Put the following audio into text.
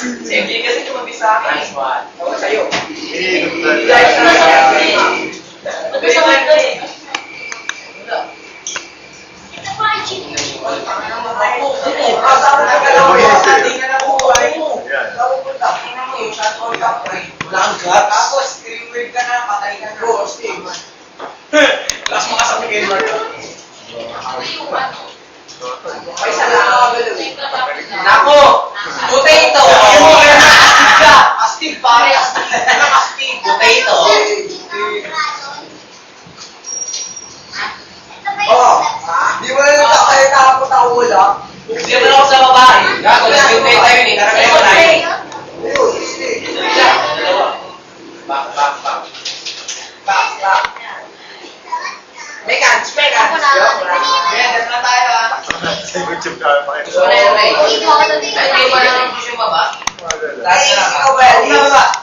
Sige kasi tumabi sa akin. Nice one. Ako sa'yo. Nice one. Kasama ka eh. Tapos, screen ka na, patay ka na. Lakas makasama kay Mark. May salamat. Nako! Potato! Astig pare, astig. Astig. Potato. Oh, di mo na nagkakaya tapos ako wala. Hindi mo na ako sa babae. Gago, nag-intay tayo ni. Karami mo tayo. Ayun, isa. Dalawa. Back. Mekans. Kaya, dyan na tayo ah. Sa YouTube na pa Gusto mo na yun, Ray? Ay, hindi mo na gusto yung baba? Ay, ikaw ba?